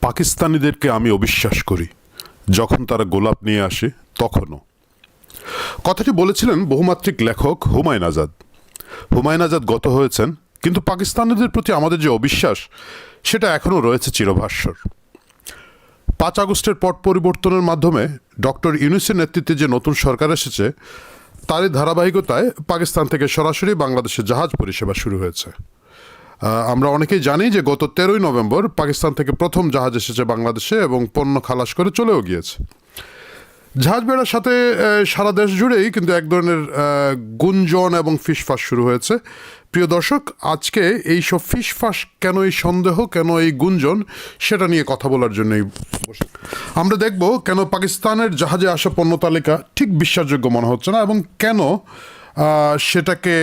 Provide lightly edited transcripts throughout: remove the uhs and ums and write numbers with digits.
পাকিস্তানিদেরকে আমি অবিশ্বাস করি, যখন তারা গোলাপ নিয়ে আসে তখনও। কথাটি বলেছিলেন বহুমাত্রিক লেখক হুমায়ুন আজাদ। হুমায়ুন আজাদ গত হয়েছেন, কিন্তু পাকিস্তানিদের প্রতি আমাদের যে অবিশ্বাস সেটা এখনও রয়েছে চিরভাস্বর। 5 আগস্টের পট পরিবর্তনের মাধ্যমে ডক্টর ইউনূসের নেতৃত্বে যে নতুন সরকার এসেছে তারই ধারাবাহিকতায় পাকিস্তান থেকে সরাসরি বাংলাদেশে জাহাজ পরিষেবা শুরু হয়েছে। আমরা অনেকেই জানি যে গত 13ই নভেম্বর পাকিস্তান থেকে প্রথম জাহাজ এসেছে বাংলাদেশে এবং পণ্য খালাস করে চলেও গিয়েছে। জাহাজ বেড়ার সাথে সারা দেশ জুড়েই কিন্তু এক ধরনের গুঞ্জন এবং ফিসফাস শুরু হয়েছে। প্রিয় দর্শক, আজকে এই সব ফিসফাস কেন, এই সন্দেহ কেন, এই গুঞ্জন, সেটা নিয়ে কথা বলার জন্যই আমরা দেখব কেন পাকিস্তানের জাহাজে আসা পণ্য তালিকা ঠিক বিশ্বাসযোগ্য মনে হচ্ছে না এবং কেন সেটাকে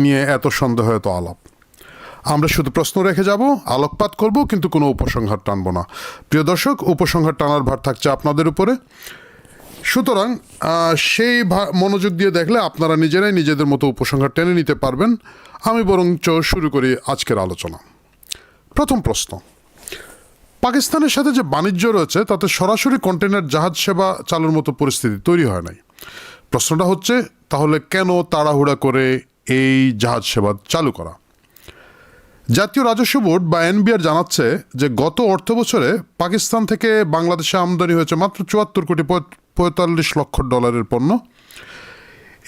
নিয়ে এত সন্দেহ, এত আলাপ। আমরা শুধু প্রশ্ন রেখে যাব, আলোকপাত করব, কিন্তু কোনো উপসংহার টানব না। প্রিয় দর্শক, উপসংহার টানার ভার থাকছে আপনাদের উপরে। সুতরাং সেই মনোযোগ দিয়ে দেখলে আপনারা নিজেরাই নিজেদের মতো উপসংহার টেনে নিতে পারবেন। আমি বরঞ্চ শুরু করি আজকের আলোচনা। প্রথম প্রশ্ন, পাকিস্তানের সাথে যে বাণিজ্য রয়েছে তাতে সরাসরি কন্টেইনার জাহাজ সেবা চালুর মতো পরিস্থিতি তৈরি হয় নাই। প্রশ্নটা হচ্ছে, তাহলে কেন তাড়াহুড়া করে এই জাহাজ সেবা চালু করা? জাতীয় রাজস্ব বোর্ড বা এনবিআর জানাচ্ছে যে গত অর্থ বছরে পাকিস্তান থেকে বাংলাদেশে আমদানি হয়েছে মাত্র 74 কোটি 45 লক্ষ ডলারের পণ্য।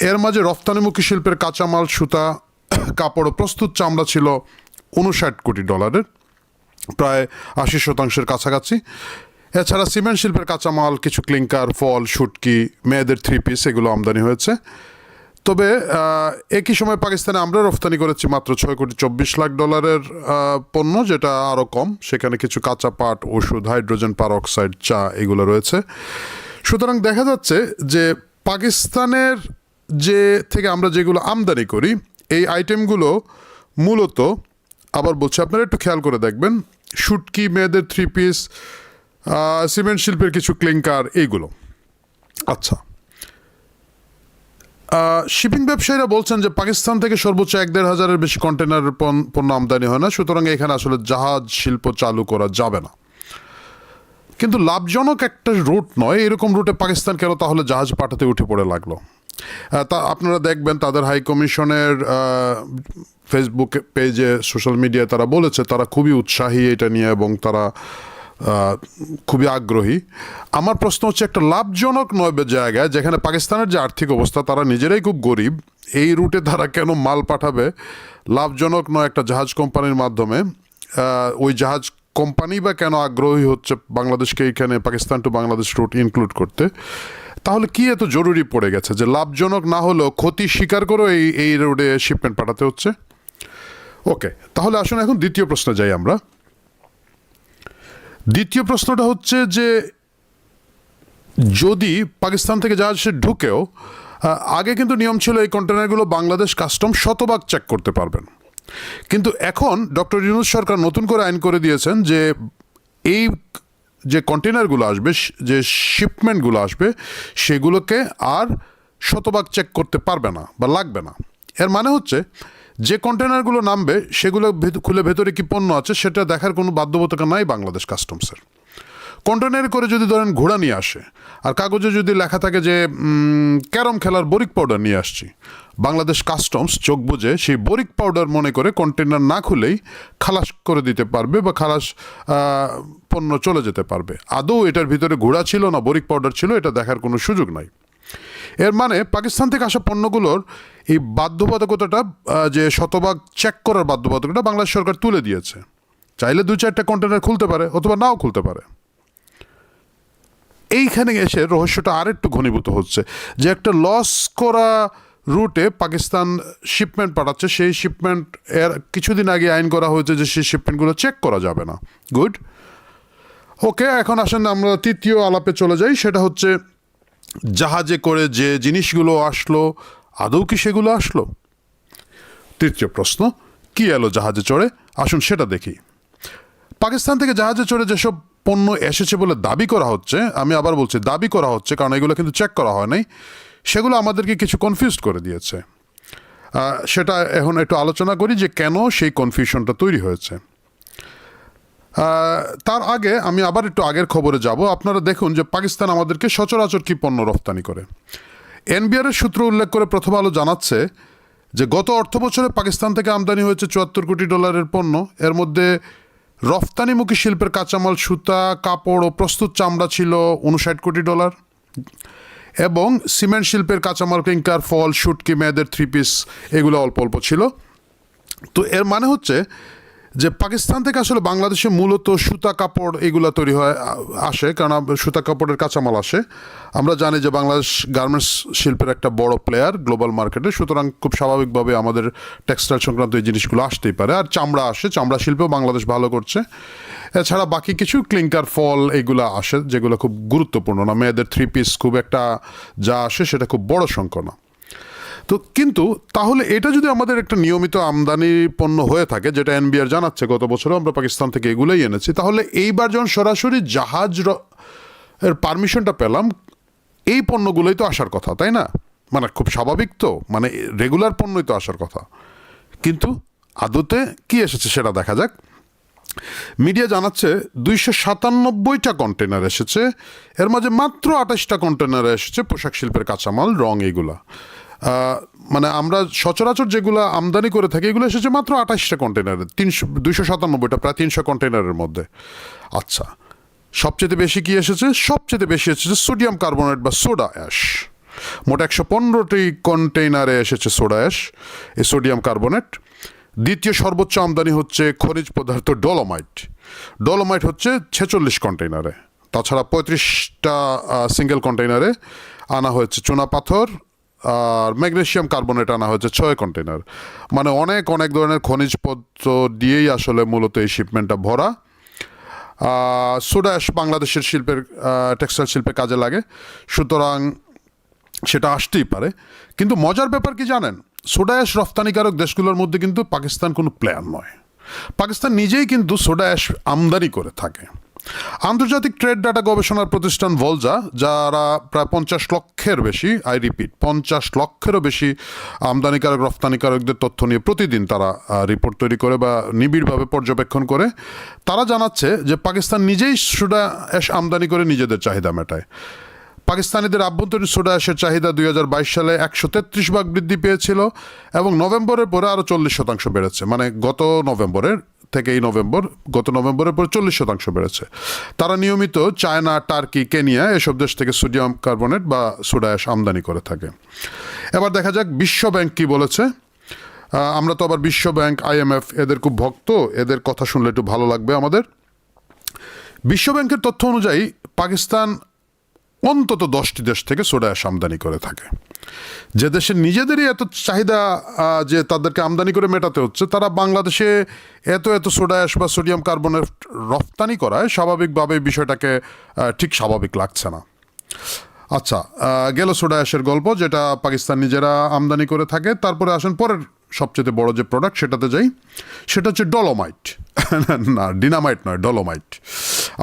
এর মাঝে রফতানিমুখী শিল্পের কাঁচামাল, সুতা, কাপড় ও প্রস্তুত চামড়া ছিল 59 কোটি ডলারের, প্রায় 80% কাছাকাছি। এছাড়া সিমেন্ট শিল্পের কাঁচামাল, কিছু ক্লিংকার, ফল, শুটকি, মেয়েদের 3 পিস, এগুলো আমদানি হয়েছে। তবে একই সময় পাকিস্তানে আমরা রফতানি করেছি মাত্র 6 কোটি 24 লাখ ডলারের পণ্য, যেটা আরও কম। সেখানে কিছু কাঁচা পাট, ওষুধ, হাইড্রোজেন পারঅক্সাইড, চা, এগুলো রয়েছে। সুতরাং দেখা যাচ্ছে যে পাকিস্তানের যে থেকে আমরা যেগুলো আমদানি করি এই আইটেমগুলো মূলত, আবার বলছি আপনারা একটু খেয়াল করে দেখবেন, শুটকি, মেয়েদের 3 পিস, সিমেন্ট শিল্পের কিছু ক্লিংকার, এইগুলো। আচ্ছা, শিপিং ব্যবসায়ীরা বলছেন যে পাকিস্তান থেকে সর্বোচ্চ 1-1.5 হাজারের বেশি কন্টেনারের পণ্য আমদানি হয় না, সুতরাং এখানে আসলে জাহাজ শিল্প চালু করা যাবে না। কিন্তু লাভজনক একটা রুট নয়, এরকম রুটে পাকিস্তান কেন তাহলে জাহাজ পাঠাতে উঠে পড়ে লাগলো? তা আপনারা দেখবেন তাদের হাই কমিশনের ফেসবুক পেজে, সোশ্যাল মিডিয়ায় তারা বলেছে তারা খুবই উৎসাহী এটা নিয়ে এবং তারা খুবই আগ্রহী। আমার প্রশ্ন হচ্ছে, একটা লাভজনক নয় জায়গায় যেখানে পাকিস্তানের যে আর্থিক অবস্থা, তারা নিজেরাই খুব গরিব, এই রুটে তারা কেন মাল পাঠাবে? লাভজনক নয় একটা জাহাজ কোম্পানির মাধ্যমে। ওই জাহাজ কোম্পানি বা কেন আগ্রহী হচ্ছে বাংলাদেশকে এইখানে Pakistan to Bangladesh route include করতে? তাহলে কি এত জরুরি পড়ে গেছে যে লাভজনক না হলেও ক্ষতি স্বীকার করেও এই রুটে শিপমেন্ট পাঠাতে হচ্ছে? ওকে, তাহলে আসুন এখন দ্বিতীয় প্রশ্নে যাই আমরা। দ্বিতীয় প্রশ্নটা হচ্ছে যে যদি পাকিস্তান থেকে জাহাজ ঢুকেও, আগে কিন্তু নিয়ম ছিল এই কন্টেনারগুলো বাংলাদেশ কাস্টম শতভাগ চেক করতে পারবেন। কিন্তু এখন ডক্টর ইউনূস সরকার নতুন করে আইন করে দিয়েছেন যে এই যে কন্টেনারগুলো আসবে, যে শিপমেন্টগুলো আসবে, সেগুলোকে আর শতভাগ চেক করতে পারবে না বা লাগবে না। এর মানে হচ্ছে যে কন্টেনারগুলো নামবে সেগুলো খুলে ভেতরে কি পণ্য আছে সেটা দেখার কোনো বাধ্যবাধকতা নাই বাংলাদেশ কাস্টমসের। কন্টেনারে করে যদি ধরেন ঘোড়া নিয়ে আসে আর কাগজে যদি লেখা থাকে যে ক্যারম খেলার বরিক পাউডার নিয়ে আসছি, বাংলাদেশ কাস্টমস চোখ বুঝে সেই বরিক পাউডার মনে করে কন্টেনার না খুলেই খালাস করে দিতে পারবে বা খালাস পণ্য চলে যেতে পারবে। আদৌ এটার ভিতরে ঘোড়া ছিল না বরিক পাউডার ছিল, এটা দেখার কোনো সুযোগ নাই। এর মানে পাকিস্তান থেকে আসা পণ্যগুলোর এই বাধ্যবাধকতাটা, যে শতভাগ চেক করার বাধ্যবাধকতা বাংলাদেশ সরকার তুলে দিয়েছে। চাইলে 2-4টা কন্টেনার খুলতে পারে অথবা নাও খুলতে পারে। এইখানে এসে রহস্যটা আরেকটু ঘনীভূত হচ্ছে যে একটা লস করা রুটে পাকিস্তান শিপমেন্ট পাঠাচ্ছে, সেই শিপমেন্ট এর কিছুদিন আগে আইন করা হয়েছে যে সেই শিপমেন্টগুলো চেক করা যাবে না। গুড, ওকে, এখন আসেন আমরা তৃতীয় আলাপে চলে যাই। সেটা হচ্ছে জাহাজে করে যে জিনিসগুলো আসলো আদৌ কি সেগুলো আসলো? তৃতীয় প্রশ্ন, কি এলো জাহাজে চড়ে? আসুন সেটা দেখি। পাকিস্তান থেকে জাহাজে চড়ে যেসব পণ্য এসেছে বলে দাবি করা হচ্ছে, আমি আবার বলছি দাবি করা হচ্ছে কারণ এগুলো কিন্তু চেক করা হয় নাই, সেগুলো আমাদেরকে কিছু কনফিউজ করে দিয়েছে। সেটা এখন একটু আলোচনা করি যে কেন সেই কনফিউশনটা তৈরি হয়েছে। তার আগে আমি আবার একটু আগের খবরে যাব। আপনারা দেখুন যে পাকিস্তান আমাদেরকে সচরাচর কি পণ্য রপ্তানি করে। এনবিআর এর সূত্র উল্লেখ করে প্রথম আলো জানাচ্ছে যে গত অর্থ বছরে পাকিস্তান থেকে আমদানি হয়েছে $74 কোটি পণ্য। এর মধ্যে রফতানিমুখী শিল্পের কাঁচামাল সুতা, কাপড় ও প্রস্তুত চামড়া ছিল $59 কোটি এবং সিমেন্ট শিল্পের কাঁচামাল ক্লিংকার, ফল, শুটকি, মেয়েদের 3 পিস এগুলো অল্প অল্প ছিল। তো এর মানে হচ্ছে যে পাকিস্তান থেকে আসলে বাংলাদেশে মূলত সুতা, কাপড় এগুলো তৈরি হয় আসে, কারণ সুতা কাপড়ের কাঁচামাল আসে। আমরা জানি যে বাংলাদেশ গার্মেন্টস শিল্পের একটা বড় প্লেয়ার গ্লোবাল মার্কেটে, সুতরাং খুব স্বাভাবিকভাবে আমাদের টেক্সটাইল সংক্রান্ত এই জিনিসগুলো আসতেই পারে। আর চামড়া আসে, চামড়া শিল্পেও বাংলাদেশ ভালো করছে। এছাড়া বাকি কিছু ক্লিংকার, ফল এগুলো আসে যেগুলো খুব গুরুত্বপূর্ণ না। মেয়েদের 3 পিস খুব একটা যা আসে সেটা খুব বড় সংখ্যা না। তো কিন্তু তাহলে এটা যদি আমাদের একটা নিয়মিত আমদানি পণ্য হয়ে থাকে, যেটা এনবিআর জানাচ্ছে গত বছরও আমরা পাকিস্তান থেকে এগুলোই এনেছি, তাহলে এইবার যখন সরাসরি জাহাজ এর পারমিশনটা পেলাম, এই পণ্যগুলোই তো আসার কথা, তাই না? মানে খুব স্বাভাবিক তো, মানে রেগুলার পণ্যই তো আসার কথা। কিন্তু আদতে কি এসেছে সেটা দেখা যাক। মিডিয়া জানাচ্ছে 297টা কন্টেনার এসেছে, এর মাঝে মাত্র 28টা কন্টেনারে এসেছে পোশাক শিল্পের কাঁচামাল, রং এগুলা। মানে আমরা সচরাচর যেগুলো আমদানি করে থাকি এগুলো এসেছে মাত্র 28টা কন্টেনারে, 297টা, প্রায় 300 কন্টেনারের মধ্যে। আচ্ছা, সবচেয়ে বেশি কি এসেছে? সবচেয়ে বেশি এসেছে সোডিয়াম কার্বনেট বা সোডা অ্যাশ। মোট 115টি কন্টেইনারে এসেছে সোডা অ্যাশ, এই সোডিয়াম কার্বনেট। দ্বিতীয় সর্বোচ্চ আমদানি হচ্ছে খনিজ পদার্থ ডলোমাইট। ডলোমাইট হচ্ছে 46 কন্টেইনারে। তাছাড়া 35টা সিঙ্গেল কন্টেইনারে আনা হয়েছে চুনা পাথর, আর ম্যাগনেসিয়াম কার্বনেট আনা হয়েছে 6 কন্টেইনার। মানে অনেক অনেক ধরনের খনিজ পদার্থ দিয়েই আসলে মূলত এই শিপমেন্টটা ভরা। সোডা অ্যাশ বাংলাদেশের শিল্পের টেক্সটাইল শিল্পে কাজে লাগে, সুতরাং সেটা আসতেই পারে। কিন্তু মজার ব্যাপার কি জানেন? সোডা অ্যাশ রফতানিকারক দেশগুলোর মধ্যে কিন্তু পাকিস্তান কোনো প্লেয়ার নয়। পাকিস্তান নিজেই কিন্তু সোডা অ্যাশ আমদানি করে থাকে। আন্তর্জাতিক ট্রেড ডাটা গবেষণার প্রতিষ্ঠান ভলজা, যারা প্রায় 50 লক্ষের বেশি, আই রিপিট 50 লক্ষেরও বেশি আমদানিকারক রফতানিকারকদের তথ্য নিয়ে প্রতিদিন তারা রিপোর্ট তৈরি করে বা নিবিড়ভাবে পর্যবেক্ষণ করে, তারা জানাচ্ছে যে পাকিস্তান নিজেই সোডা অ্যাশ আমদানি করে নিজেদের চাহিদা মেটায়। পাকিস্তানিদের আভ্যন্তরীণ সোডা অ্যাশের চাহিদা 2022 সালে 133 ভাগ বৃদ্ধি পেয়েছিল এবং নভেম্বরের পরে আরও 40% বেড়েছে। মানে গত নভেম্বরের থেকে এই নভেম্বর, গত নভেম্বরের পরে 40% বেড়েছে। তারা নিয়মিত চায়না, টার্কি, কেনিয়া এসব দেশ থেকে সোডিয়াম কার্বনেট বা সোডা অ্যাশ আমদানি করে থাকে। এবার দেখা যাক বিশ্ব ব্যাংক কি বলেছে। আমরা তো আবার বিশ্ব ব্যাংক, IMF এদের খুব ভক্ত, এদের কথা শুনলে একটু ভালো লাগবে আমাদের। বিশ্ব ব্যাংকের তথ্য অনুযায়ী পাকিস্তান অন্তত 10টি দেশ থেকে সোডা অ্যাশ আমদানি করে থাকে। যে দেশের নিজেদেরই এত চাহিদা যে তাদেরকে আমদানি করে মেটাতে হচ্ছে, তারা বাংলাদেশে এত সোডা অ্যাশ বা সোডিয়াম কার্বনেট রপ্তানি করায় স্বাভাবিকভাবে বিষয়টাকে ঠিক স্বাভাবিক লাগছে না। আচ্ছা, গেল সোডা অ্যাশের গল্প, যেটা পাকিস্তান নিজেরা আমদানি করে থাকে। তারপরে আসেন পরের সবচেয়ে বড় যে প্রোডাক্ট, সেটাতে যাই। সেটা হচ্ছে ডলোমাইট। না, ডিনামাইট নয়, ডলোমাইট।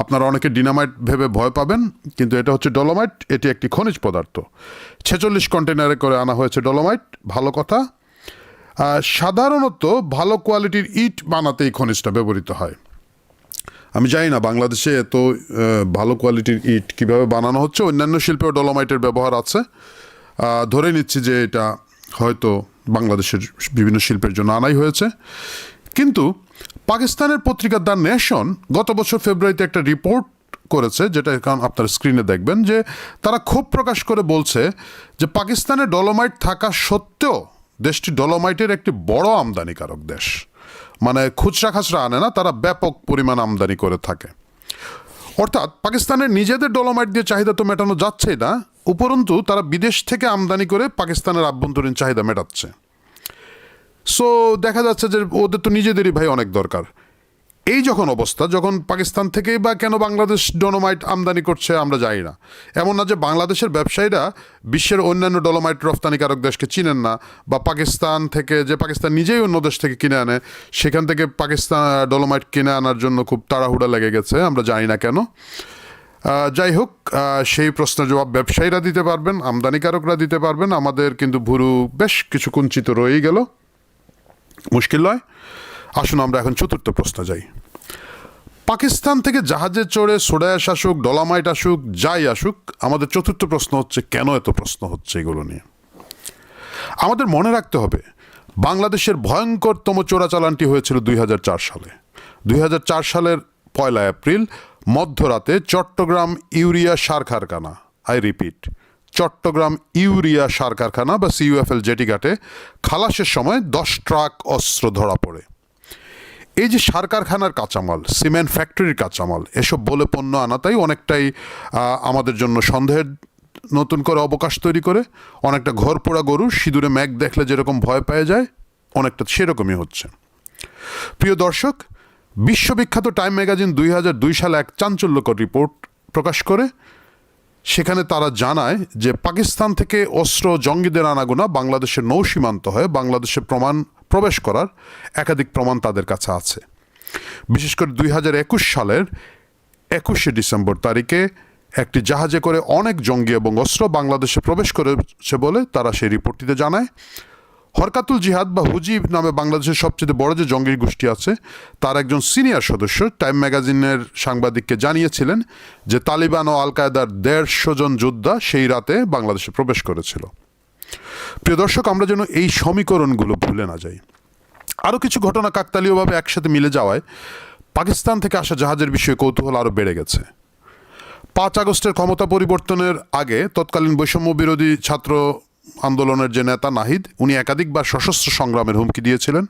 আপনারা অনেকে ডিনামাইট ভেবে ভয় পাবেন, কিন্তু এটা হচ্ছে ডলোমাইট। এটি একটি খনিজ পদার্থ। 46 কন্টেনারে করে আনা হয়েছে ডলোমাইট, ভালো কথা। সাধারণত ভালো কোয়ালিটির ইট বানাতে এই খনিজটা ব্যবহৃত হয়। আমি জানি না বাংলাদেশে এত ভালো কোয়ালিটির ইট কিভাবে বানানো হচ্ছে। অন্যান্য শিল্পেও ডলোমাইটের ব্যবহার আছে। ধরে নিচ্ছি যে এটা হয়তো বাংলাদেশের বিভিন্ন শিল্পের জন্য আনাই হয়েছে। কিন্তু পাকিস্তানের পত্রিকা দ্য নেশন গত বছর ফেব্রুয়ারিতে একটা রিপোর্ট করেছে, যেটা কারণ আপনার স্ক্রিনে দেখবেন, যে তারা ক্ষোভ প্রকাশ করে বলছে যে পাকিস্তানে ডলোমাইট থাকা সত্ত্বেও দেশটি ডলোমাইটের একটি বড় আমদানিকারক দেশ। মানে খুচরা খাচরা আনে না, তারা ব্যাপক পরিমাণ আমদানি করে থাকে। অর্থাৎ পাকিস্তানের নিজেদের ডলোমাইট দিয়ে চাহিদা তো মেটানো যাচ্ছেই না, উপরন্তু তারা বিদেশ থেকে আমদানি করে পাকিস্তানের আভ্যন্তরীণ চাহিদা মেটাচ্ছে। সো দেখা যাচ্ছে যে ওদের তো নিজেদেরই ভাই অনেক দরকার। এই যখন অবস্থা, যখন পাকিস্তান থেকেই বা কেন বাংলাদেশ ডলোমাইট আমদানি করছে আমরা জানি না। এমন না যে বাংলাদেশের ব্যবসায়ীরা বিশ্বের অন্যান্য ডলোমাইট রফতানিকারক দেশকে চিনেন না, বা পাকিস্তান থেকে, যে পাকিস্তান নিজেই অন্য দেশ থেকে কিনে আনে, সেখান থেকে পাকিস্তান ডলোমাইট কিনে আনার জন্য খুব তাড়াহুড়া লেগে গেছে, আমরা জানি না কেন। যাই হোক, সেই প্রশ্নের জবাব ব্যবসায়ীরা দিতে পারবেন, আমদানিকারকরা দিতে পারবেন। আমাদের কিন্তু ভুরু বেশ কিছু কুঞ্চিত রয়েই গেল, মুশকিল নয়। আসুন আমরা এখন চতুর্থ প্রশ্নে যাই। পাকিস্তান থেকে জাহাজে চড়ে সোডা অ্যাশ আসুক, ডলামাইট আসুক, যাই আসুক, আমাদের চতুর্থ প্রশ্ন হচ্ছে কেন এত প্রশ্ন হচ্ছে এগুলো নিয়ে। আমাদের মনে রাখতে হবে বাংলাদেশের ভয়ঙ্করতম চোরাচালানটি হয়েছিল 2004 সালে। 2004 সালের 1 এপ্রিল মধ্যরাতে চট্টগ্রাম ইউরিয়া সার কারখানা, আই রিপিট, চট্টগ্রাম ইউরিয়া সার কারখানা বা CUFL জেটিঘাটে খালাসের সময় 10 ট্রাক অস্ত্র ধরা পড়ে। এই যে সার কারখানার কাঁচামাল, সিমেন্ট ফ্যাক্টরির কাঁচামাল, এসব বলে পণ্য আনাটাই অনেকটাই আমাদের জন্য সন্দেহের নতুন করে অবকাশ তৈরি করে। অনেকটা ঘর পোড়া গরু সিঁদুরে ম্যাগ দেখলে যেরকম ভয় পেয়ে যায়, অনেকটা সেরকমই হচ্ছে। প্রিয় দর্শক, বিশ্ববিখ্যাত টাইম ম্যাগাজিন 2002 সালে এক চাঞ্চল্যকর রিপোর্ট প্রকাশ করে। সেখানে তারা জানায় যে পাকিস্তান থেকে অস্ত্র জঙ্গিদের আনাগোনা বাংলাদেশের নৌসীমান্ত হয়ে বাংলাদেশে প্রবেশ করার একাধিক প্রমাণ তাদের কাছে আছে। বিশেষ করে 2021 সালের 21শে ডিসেম্বর তারিখে একটি জাহাজে করে অনেক জঙ্গি এবং অস্ত্র বাংলাদেশে প্রবেশ করেছে বলে তারা সেই রিপোর্টটিতে জানায়। হরকাতুল জিহাদ বা হুজিব নামে বাংলাদেশের সবচেয়ে বড় যে জঙ্গি গোষ্ঠী আছে, তার একজন সিনিয়র সদস্য টাইম ম্যাগাজিনের সাংবাদিককে জানিয়েছিলেন যে তালিবান ও আল কায়েদার 150 জন যোদ্ধা সেই রাতে বাংলাদেশে প্রবেশ করেছিল। প্রিয় দর্শক, আমরা যেন এই সমীকরণগুলো ভুলে না যাই। আরও কিছু ঘটনা কাকতালীয়ভাবে একসাথে মিলে যাওয়ায় পাকিস্তান থেকে আসা জাহাজের বিষয়ে কৌতূহল আরও বেড়ে গেছে। 5 আগস্টের ক্ষমতা পরিবর্তনের আগে তৎকালীন বৈষম্য বিরোধী ছাত্র আন্দোলনের যে নেতা নাহিদ, উনি একাধিকবার সশস্ত্র সংগ্রামের হুমকি দিয়েছিলেন।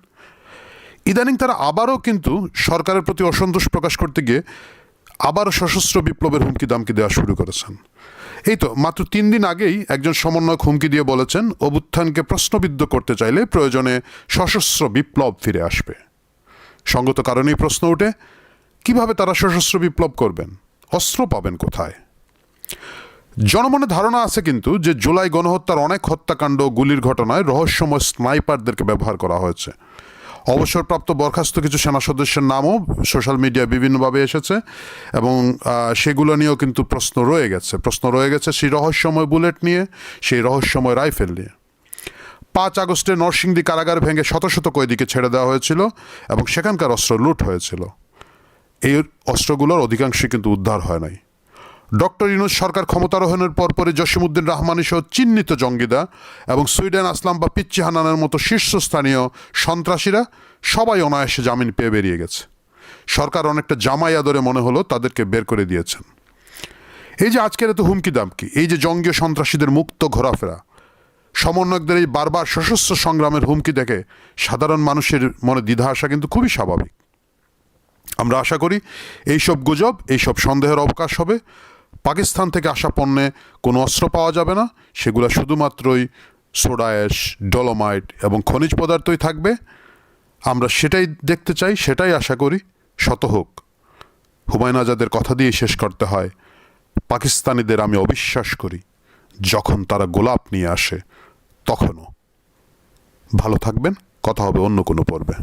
ইদানিং তারা আবারও কিন্তু সরকারের প্রতি অসন্তোষ প্রকাশ করতে গিয়ে আবারও সশস্ত্র বিপ্লবের হুমকি দামকি দেওয়া শুরু করেছেন। এই তো মাত্র 3 দিন আগেই একজন সমন্বয়ক হুমকি দিয়ে বলেছেন অভ্যুত্থানকে প্রশ্নবিদ্ধ করতে চাইলে প্রয়োজনে সশস্ত্র বিপ্লব ফিরে আসবে। সঙ্গত কারণেই প্রশ্ন ওঠে, কিভাবে তারা সশস্ত্র বিপ্লব করবেন? অস্ত্র পাবেন কোথায়? জনমনে ধারণা আছে কিন্তু যে জুলাই গণহত্যার অনেক হত্যাকাণ্ড, গুলির ঘটনায় রহস্যময় স্নাইপারদেরকে ব্যবহার করা হয়েছে। অবসরপ্রাপ্ত বরখাস্ত কিছু সেনা সদস্যের নামও সোশ্যাল মিডিয়ায় বিভিন্নভাবে এসেছে এবং সেগুলো নিয়েও কিন্তু প্রশ্ন রয়ে গেছে সেই রহস্যময় বুলেট নিয়ে, সেই রহস্যময় রাইফেল নিয়ে। 5 আগস্টে নরসিংদী কারাগার ভেঙে শত শত কয়েদিকে ছেড়ে দেওয়া হয়েছিল এবং সেখানকার অস্ত্র লুট হয়েছিল। এই অস্ত্রগুলোর অধিকাংশই কিন্তু উদ্ধার হয় নাই। ডক্টর ইউনূস সরকার ক্ষমতারোহণের পরপরই জসিমউদ্দিন রহমানী সহ চিহ্নিত জঙ্গিদা এবং সুইডেন আসলাম বা পিচ্চি হানানের মতো শীর্ষস্থানীয় সন্ত্রাসীরা সবাই অনায়াসে জামিন পেয়ে বেরিয়ে গেছে। সরকার অনেকটা জামাই আদরে মনে হলো তাদেরকে বের করে দিয়েছেন। এই যে আজকের এত হুমকি দামকি, এই যে জঙ্গি সন্ত্রাসীদের মুক্ত ঘোরাফেরা, সমন্বয়কদের এই বারবার সশস্ত্র সংগ্রামের হুমকি দেখে সাধারণ মানুষের মনে দ্বিধা আসা কিন্তু খুবই স্বাভাবিক। আমরা আশা করি এইসব গুজব, এইসব সন্দেহের অবকাশ হবে। পাকিস্তান থেকে আসা পণ্যে কোনো অস্ত্র পাওয়া যাবে না, সেগুলো শুধুমাত্রই সোডা অ্যাশ, ডলোমাইট এবং খনিজ পদার্থই থাকবে। আমরা সেটাই দেখতে চাই, সেটাই আশা করি। শত হোক, হুমায়ুন আজাদের কথা দিয়ে শেষ করতে হয়, পাকিস্তানিদের আমি অবিশ্বাস করি, যখন তারা গোলাপ নিয়ে আসে তখনও। ভালো থাকবেন, কথা হবে অন্য কোনো পর্বে।